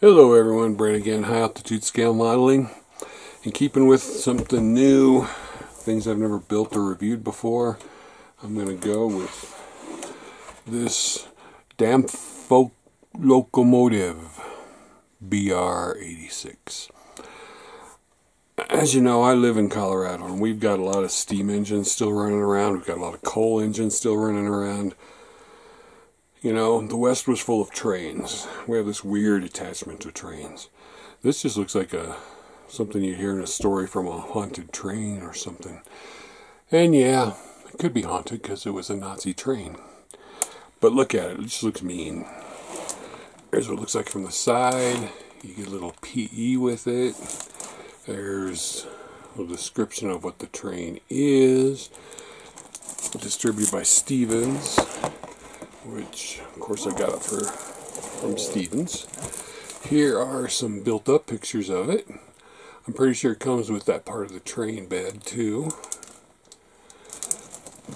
Hello everyone, Brett again, high altitude scale modeling. And keeping with something new, things I've never built or reviewed before, I'm going to go with this Dampflokomotive BR86. As you know, I live in Colorado and we've got a lot of steam engines still running around. We've got a lot of coal engines still running around. You know, the West was full of trains. We have this weird attachment to trains. This just looks like something you hear in a story from a haunted train or something. And yeah, it could be haunted because it was a Nazi train. But look at it, it just looks mean. Here's what it looks like from the side. You get a little PE with it. There's a little description of what the train is. Distributed by Stevens, which of course I got it from Stevens. Here are some built up pictures of it. I'm pretty sure it comes with that part of the train bed too.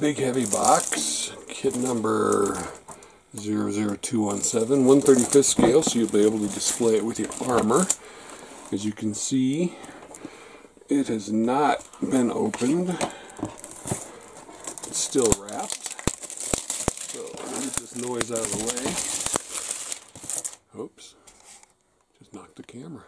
Big heavy box, kit number 00217, 1/35 scale, so you'll be able to display it with your armor. As you can see, it has not been opened. It's still wrapped. So let me get this noise out of the way. Oops, just knocked the camera.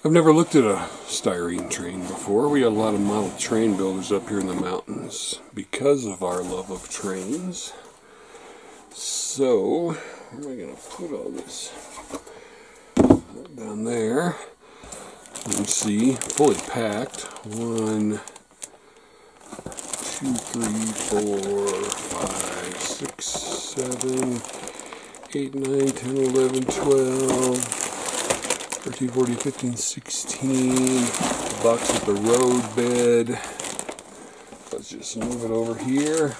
I've never looked at a styrene train before. We got a lot of model train builders up here in the mountains because of our love of trains. So, where am I going to put all this? Down there. You can see, fully packed. 1, 2, 3, 4, 5, 6, 7, 8, 9, 10, 11, 12, 13, 14, 15, 16. The box with the road bed. Let's just move it over here.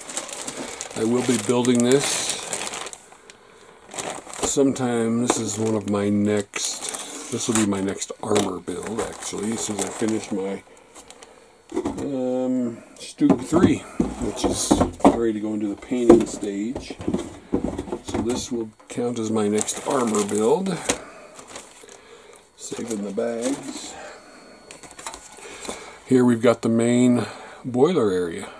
I will be building this sometime. This is one of my this will be my next armor build actually, as soon as I finish my Stube 3, which is ready to go into the painting stage. So this will count as my next armor build. Saving the bags. Here we've got the main boiler area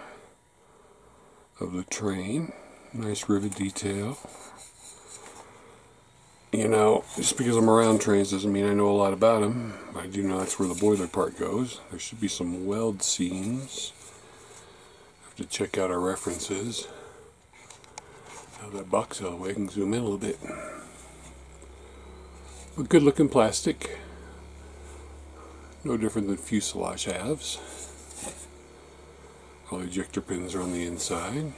of the train. Nice rivet detail. You know, just because I'm around trains doesn't mean I know a lot about them. I do know that's where the boiler part goes. There should be some weld seams. Have to check out our references. Have that box out of the way, I can zoom in a little bit. But good looking plastic. No different than fuselage halves. All the ejector pins are on the inside.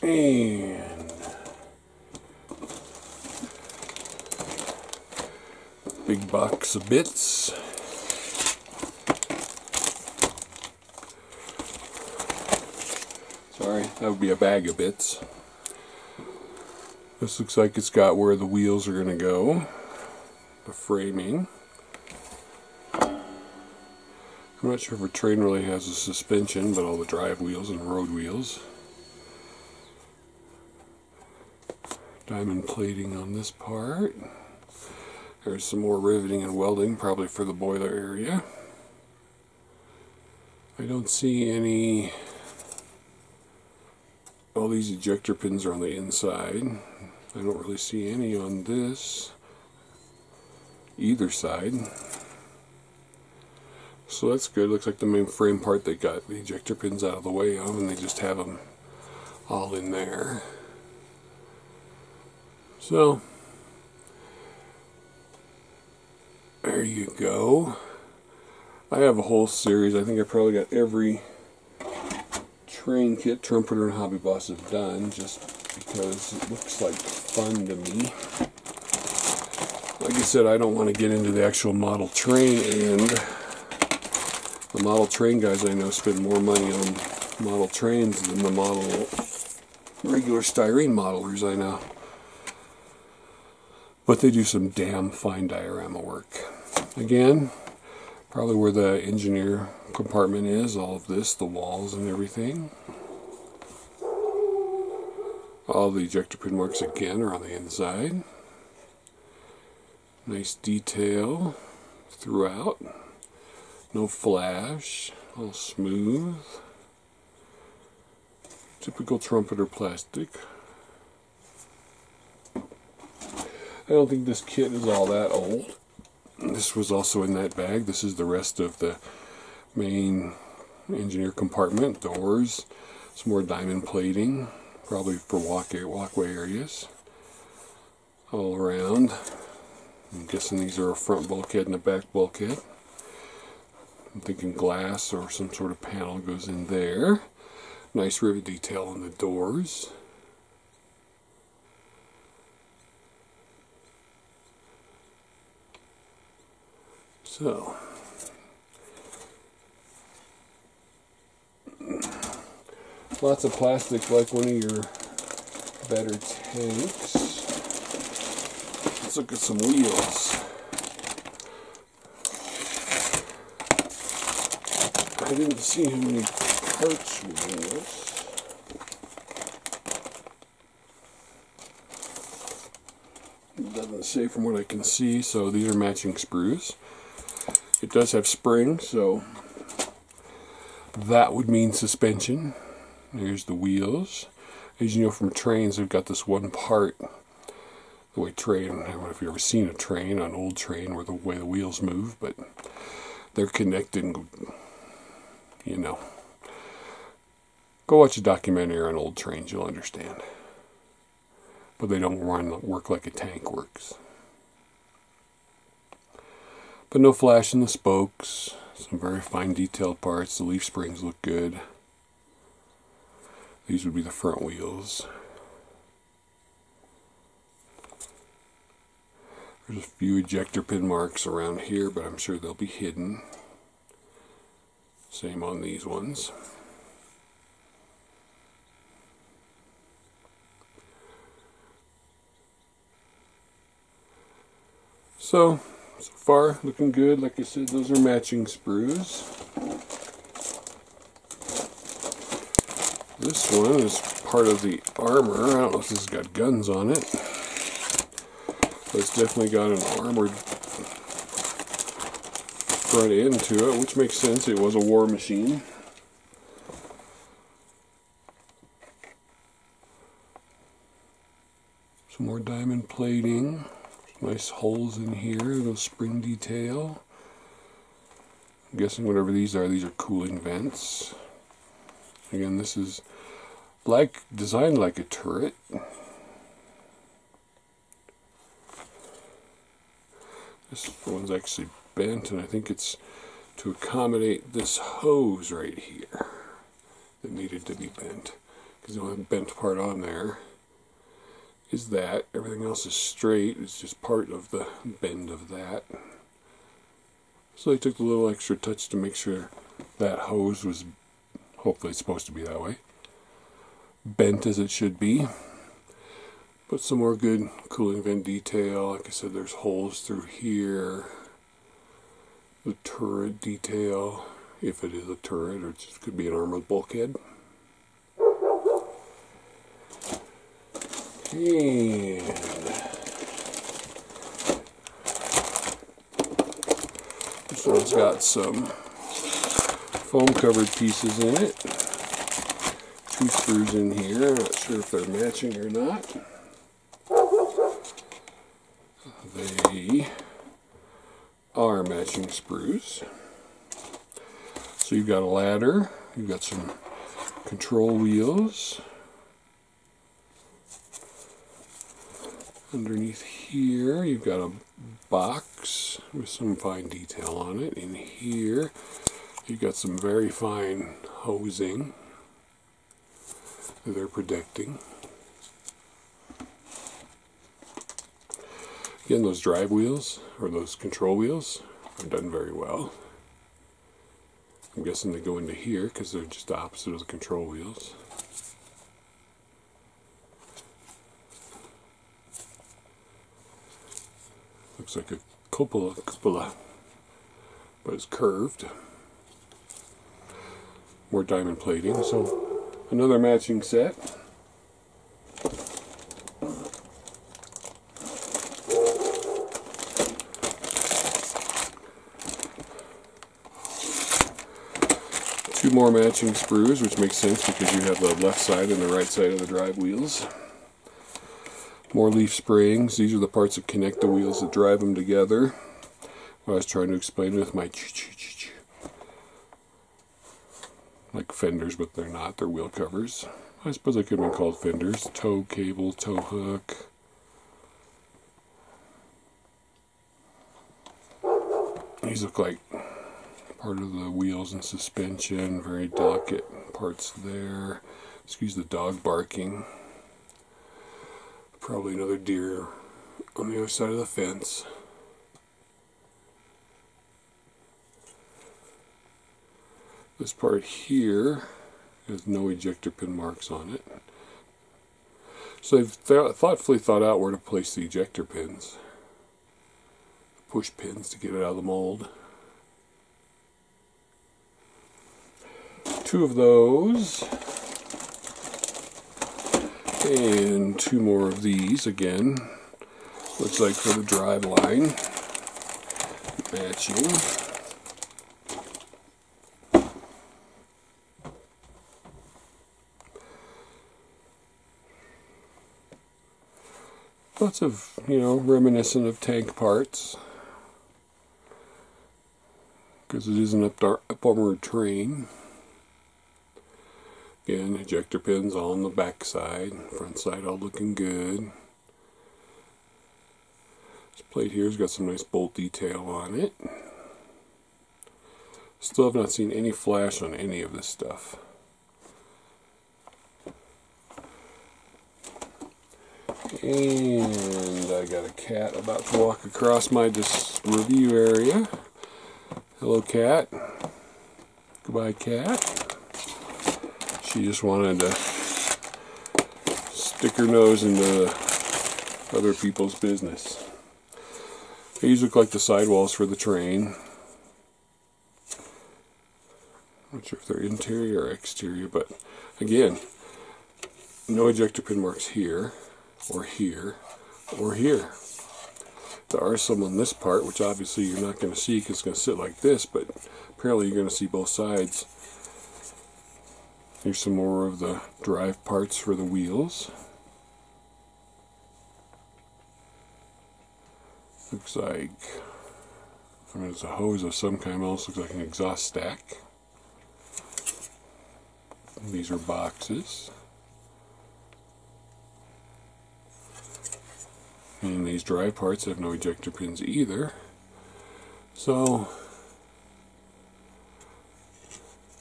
And big box of bits. Sorry, that would be a bag of bits. This looks like it's got where the wheels are going to go. The framing. I'm not sure if a train really has a suspension, but all the drive wheels and road wheels. Diamond plating on this part. There's some more riveting and welding, probably for the boiler area. I don't see any. All these ejector pins are on the inside. I don't really see any on this, either side. So that's good. Looks like the main frame part, they got the ejector pins out of the way of, and they just have them all in there. So, there you go. I have a whole series. I think I probably got every train kit Trumpeter and Hobby Boss have done, just because it looks like fun to me. Like I said, I don't want to get into the actual model train end. The model train guys I know spend more money on model trains than the regular styrene modelers I know. But they do some damn fine diorama work. Again, probably where the engineer compartment is, all of this, the walls and everything. All the ejector pin marks again are on the inside. Nice detail throughout. No flash, all smooth. Typical trumpeter plastic. I don't think this kit is all that old. This was also in that bag. This is the rest of the main engineer compartment. Doors, some more diamond plating, probably for walkway areas. All around. I'm guessing these are a front bulkhead and a back bulkhead. I'm thinking glass or some sort of panel goes in there. Nice rivet detail on the doors. So, lots of plastic like one of your better tanks. Let's look at some wheels. I didn't see how many parts were in this. It doesn't say from what I can see, so these are matching sprues. It does have springs, so that would mean suspension. There's the wheels. As you know from trains, they've got this one part, the way train, I don't know if you've ever seen a train, an old train, where the way the wheels move, but they're connected, you know. Go watch a documentary on old trains, you'll understand. But they don't work like a tank works. But no flash in the spokes. Some very fine detailed parts. The leaf springs look good. These would be the front wheels. There's a few ejector pin marks around here, but I'm sure they'll be hidden. Same on these ones. So far, looking good. Like I said, those are matching sprues. This one is part of the armor. I don't know if this has got guns on it, but it's definitely got an armored front end to it, which makes sense. It was a war machine. Some more diamond plating. Nice holes in here, little spring detail. I'm guessing whatever these are cooling vents. Again, this is designed like a turret. This one's actually bent, and I think it's to accommodate this hose right here that needed to be bent, because the only bent part on there is that. Everything else is straight. It's just part of the bend of that. So I took a little extra touch to make sure that hose was, hopefully it's supposed to be that way, bent as it should be. But some more good cooling vent detail. Like I said, there's holes through here. The turret detail, if it is a turret, or it just could be an armored bulkhead. And this one's got some foam covered pieces in it. 2 screws in here. I'm not sure if they're matching or not. They are matching sprues. So you've got a ladder, you've got some control wheels. Underneath here, you've got a box with some fine detail on it. In here, you've got some very fine hosing that they're protecting. Again, those drive wheels, or those control wheels, are done very well. I'm guessing they go into here because they're just opposite of the control wheels. Looks like a cupola. but it's curved. More diamond plating, so another matching set. Two more matching sprues, which makes sense because you have the left side and the right side of the drive wheels. More leaf springs. These are the parts that connect the wheels that drive them together. I was trying to explain with my like fenders, but they're not. They're wheel covers. I suppose they could have been called fenders. Tow cable, tow hook. These look like part of the wheels and suspension. Very delicate parts there. Excuse the dog barking. Probably another deer on the other side of the fence. This part here has no ejector pin marks on it. So they've thoughtfully thought out where to place the ejector pins. Push pins to get it out of the mold. Two of those. And two more of these again. Looks like for the drive line. Matching. Lots of, reminiscent of tank parts. Because it is an up-armored train. Again, ejector pins on the back side, front side all looking good. This plate here's got some nice bolt detail on it. Still have not seen any flash on any of this stuff. And I got a cat about to walk across my review area. Hello, cat. Goodbye, cat. She just wanted to stick her nose into other people's business. These look like the sidewalls for the train. Not sure if they're interior or exterior, but again, no ejector pin marks here, or here, or here. There are some on this part, which obviously you're not going to see because it's going to sit like this, but apparently you're going to see both sides. Here's some more of the drive parts for the wheels. Looks like, it's a hose of some kind, else looks like an exhaust stack. These are boxes. And these drive parts have no ejector pins either. So,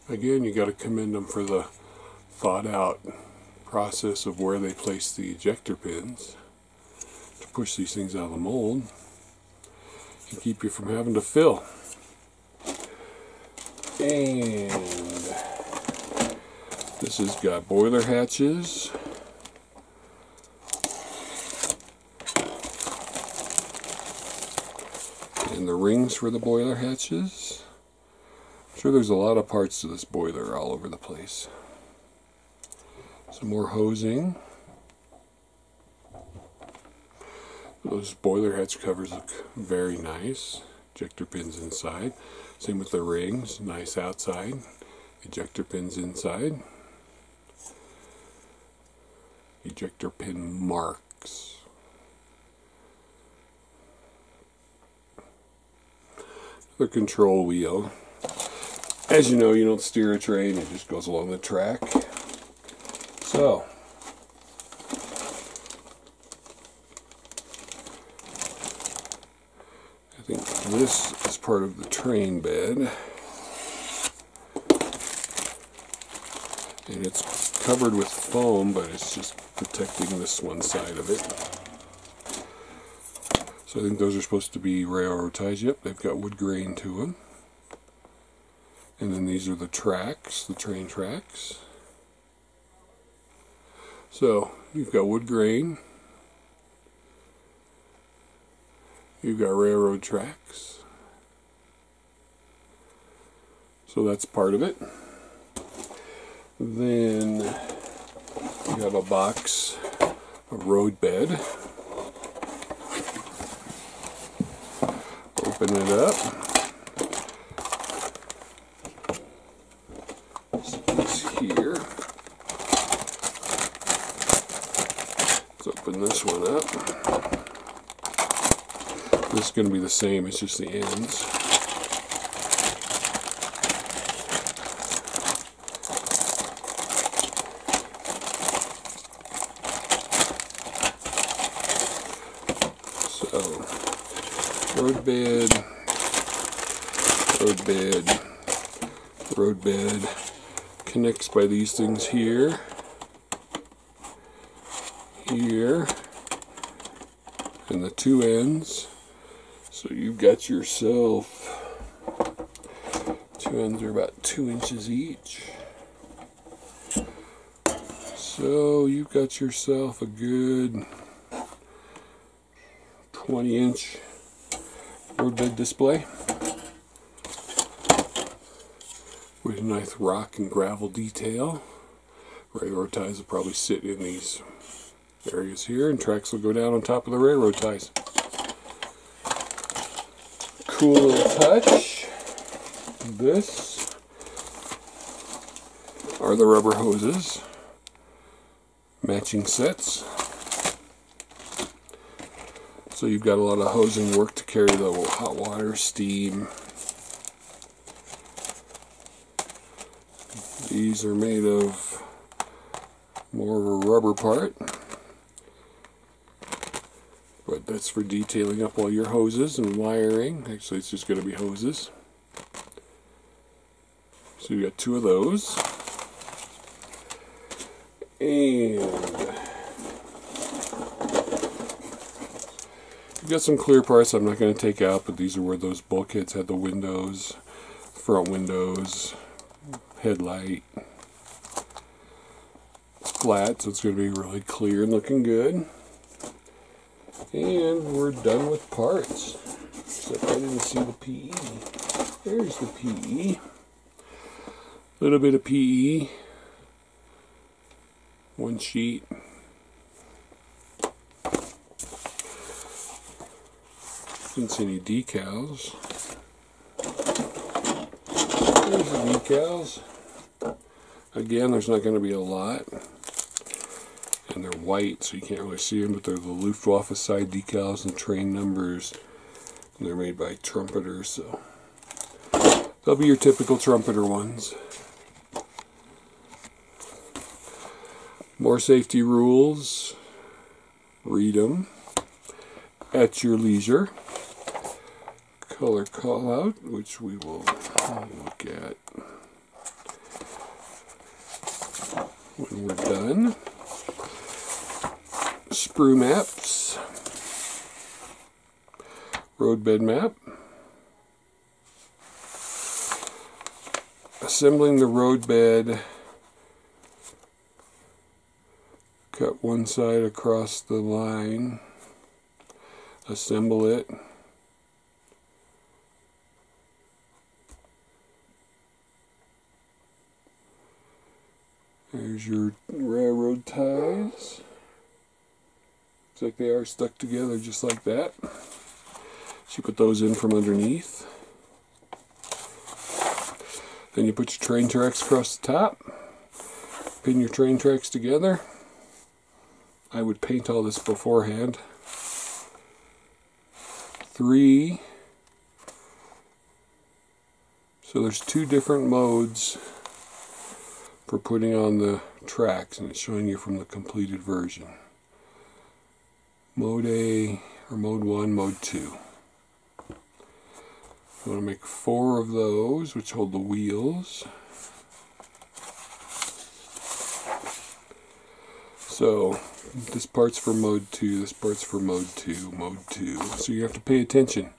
again, you got to commend them for the thought out process of where they place the ejector pins to push these things out of the mold and keep you from having to fill. And this has got boiler hatches. And the rings for the boiler hatches. I'm sure there's a lot of parts to this boiler all over the place. Some more hosing. Those boiler hatch covers look very nice. Ejector pins inside. Same with the rings. Nice outside. Ejector pins inside. Ejector pin marks. The control wheel. As you know, you don't steer a train, it just goes along the track. So, I think this is part of the train bed. And it's covered with foam, but it's just protecting this one side of it. So I think those are supposed to be railroad ties. Yep, they've got wood grain to them. And then these are the tracks, the train tracks. So you've got wood grain. You've got railroad tracks. So that's part of it. Then you have a box of road bed. Open it up. It's here. Let's open this one up. This is going to be the same, it's just the ends. So, road bed, road bed, road bed, connects by these things here, here, and the two ends. So you've got yourself, two ends are about 2 inches each. So you've got yourself a good 20-inch roadbed display with a nice rock and gravel detail. Railroad ties will probably sit in these areas here, and tracks will go down on top of the railroad ties. Cool little touch. This are the rubber hoses, matching sets. So you've got a lot of hosing work to carry the hot water, steam. These are made of more of a rubber part, but that's for detailing up all your hoses and wiring. Actually, it's just going to be hoses. So you got 2 of those. And you've got some clear parts I'm not going to take out, but these are where those bulkheads had the windows, front windows, headlight. It's flat, so it's going to be really clear and looking good. And we're done with parts. Except I didn't see the PE. There's the PE. A little bit of PE. 1 sheet. Didn't see any decals. There's the decals. Again, there's not going to be a lot. And they're white, so you can't really see them, but they're the Luftwaffe side decals and train numbers. And they're made by Trumpeter, so they'll be your typical Trumpeter ones. More safety rules. Read them at your leisure. Color call out, which we will look at when we're done. Sprue maps, roadbed map, assembling the roadbed, cut one side across the line, assemble it, there's your railroad ties. Looks like they are stuck together just like that. So you put those in from underneath. Then you put your train tracks across the top. Pin your train tracks together. I would paint all this beforehand. 3. So there's 2 different modes for putting on the tracks, and it's showing you from the completed version. Mode A, or Mode 1, Mode 2. You want to make 4 of those, which hold the wheels. So, this part's for Mode 2, this part's for Mode 2, Mode 2. So you have to pay attention.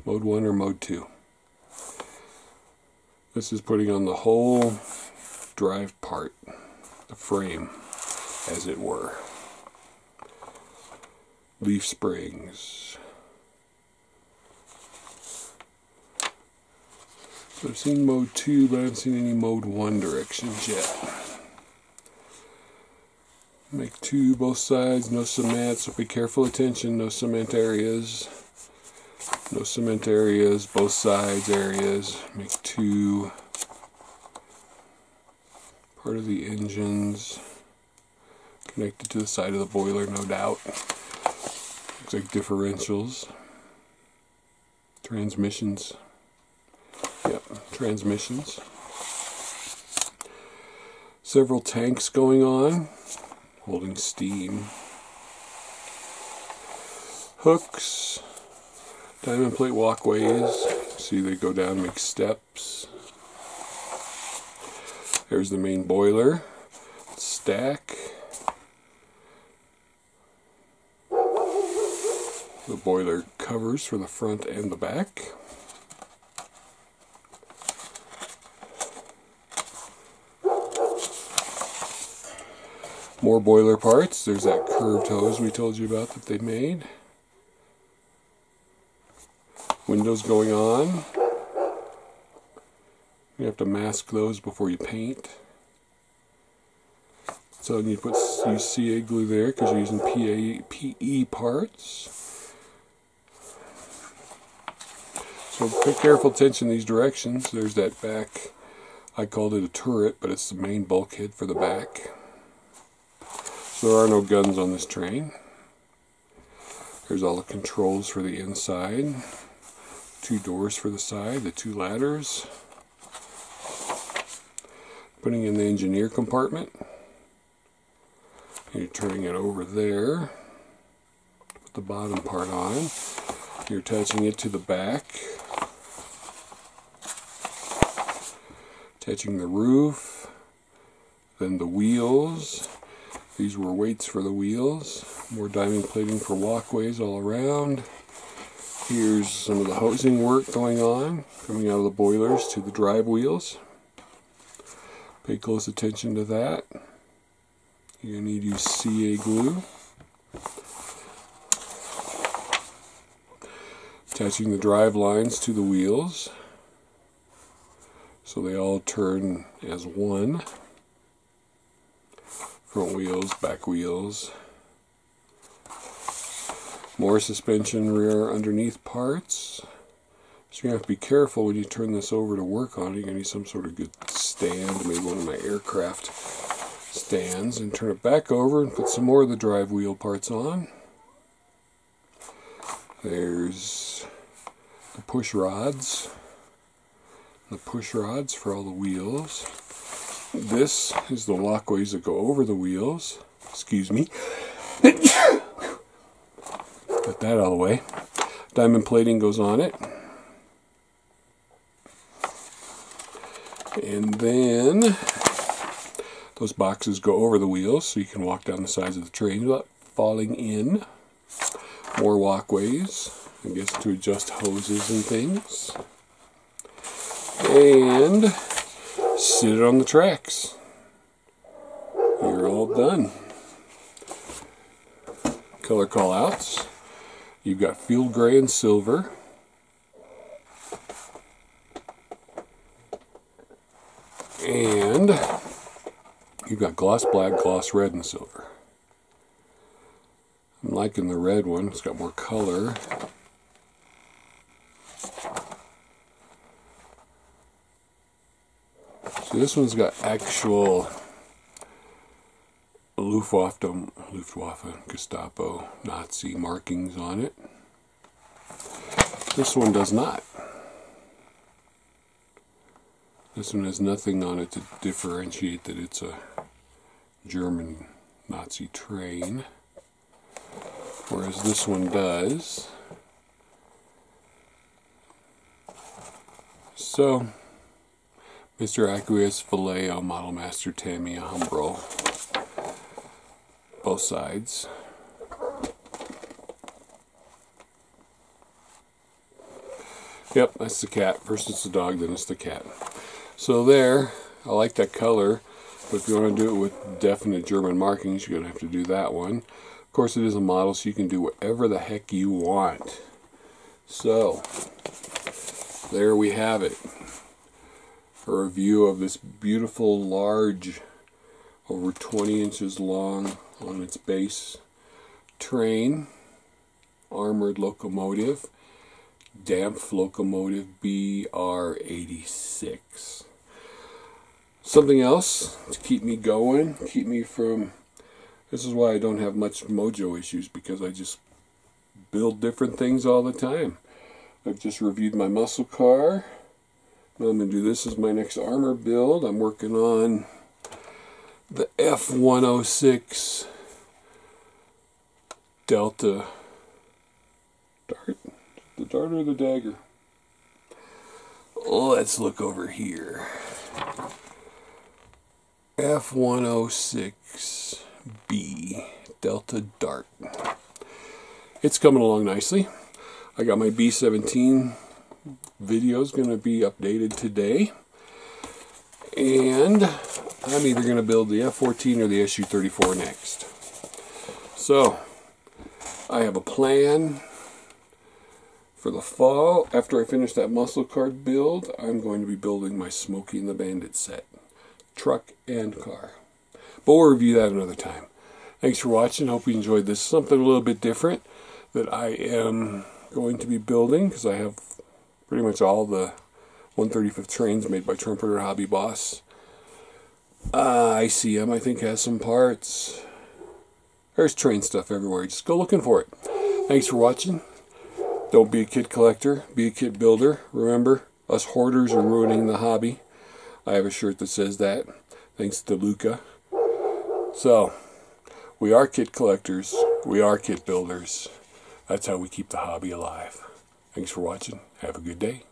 Mode 1 or Mode 2. This is putting on the whole drive part, the frame, as it were. Leaf springs. So I've seen mode 2, but I haven't seen any mode 1 directions yet. Make 2 both sides, no cement, so pay careful attention, no cement areas. No cement areas, both sides areas. Make 2. Part of the engines. Connected to the side of the boiler, no doubt. Looks like differentials. Transmissions. Yep, transmissions. Several tanks going on, holding steam. Hooks. Diamond plate walkways. See, they go down and make steps. There's the main boiler. Stack. The boiler covers for the front and the back. More boiler parts. There's that curved hose we told you about that they made. Windows going on. You have to mask those before you paint. So you use CA glue there because you're using PE parts. So pay careful attention in these directions. There's that back, I called it a turret, but it's the main bulkhead for the back. So there are no guns on this train. There's all the controls for the inside. 2 doors for the side, the 2 ladders. Putting in the engineer compartment. You're turning it over there. Put the bottom part on. You're attaching it to the back. Attaching the roof. Then the wheels. These were weights for the wheels. More diamond plating for walkways all around. Here's some of the hosing work going on, coming out of the boilers to the drive wheels. Pay close attention to that. You're going to need to use CA glue. Attaching the drive lines to the wheels so they all turn as one. Front wheels, back wheels. More suspension rear underneath parts. So you're going to have to be careful when you turn this over to work on it. You're going to need some sort of good stand, maybe one of my aircraft stands, and turn it back over and put some more of the drive wheel parts on. There's the push rods. The push rods for all the wheels. This is the walkways that go over the wheels. Excuse me. Get that out of the way. Diamond plating goes on it. And then those boxes go over the wheels so you can walk down the sides of the train without falling in. More walkways, I guess, to adjust hoses and things. And sit it on the tracks. You're all done. Color callouts. You've got field gray and silver. And you've got gloss black, gloss red, and silver. I'm liking the red one. It's got more color. So this one's got actual Luftwaffe, Gestapo, Nazi markings on it. This one does not. This one has nothing on it to differentiate that it's a German Nazi train, whereas this one does. So, Mr. Aqueous Filet Model Master Tamiya Humbrol. Both sides. Yep, that's the cat. First it's the dog, then it's the cat. So there, I like that color, but if you want to do it with definite German markings, you're going to have to do that one. Of course, it is a model, so you can do whatever the heck you want. So, there we have it. a review of this beautiful, large, over 20 inches long on its base train, armored locomotive, Damplokomotive BR86. Something else to keep me going, keep me from... This is why I don't have much mojo issues, because I just build different things all the time. I've just reviewed my muscle car. Now I'm going to do this as my next armor build. I'm working on the F106 Delta Dart. The dart or the dagger? Let's look over here. F106B Delta Dart. It's coming along nicely. I got my B17 videos going to be updated today, and I'm either going to build the F14 or the SU-34 next. So I have a plan for the fall. After I finish that muscle car build, I'm going to be building my Smokey and the Bandit set, truck and car, but we'll review that another time. Thanks for watching. Hope you enjoyed this. Something a little bit different that I am going to be building, because I have pretty much all the 135th trains made by Trumpeter Hobby Boss. ICM, I think, has some parts. There's train stuff everywhere. Just go looking for it. Thanks for watching. Don't be a kit collector, be a kit builder. Remember, us hoarders are ruining the hobby. I have a shirt that says that, thanks to Luca. So, we are kit collectors, we are kit builders. That's how we keep the hobby alive. Thanks for watching. Have a good day.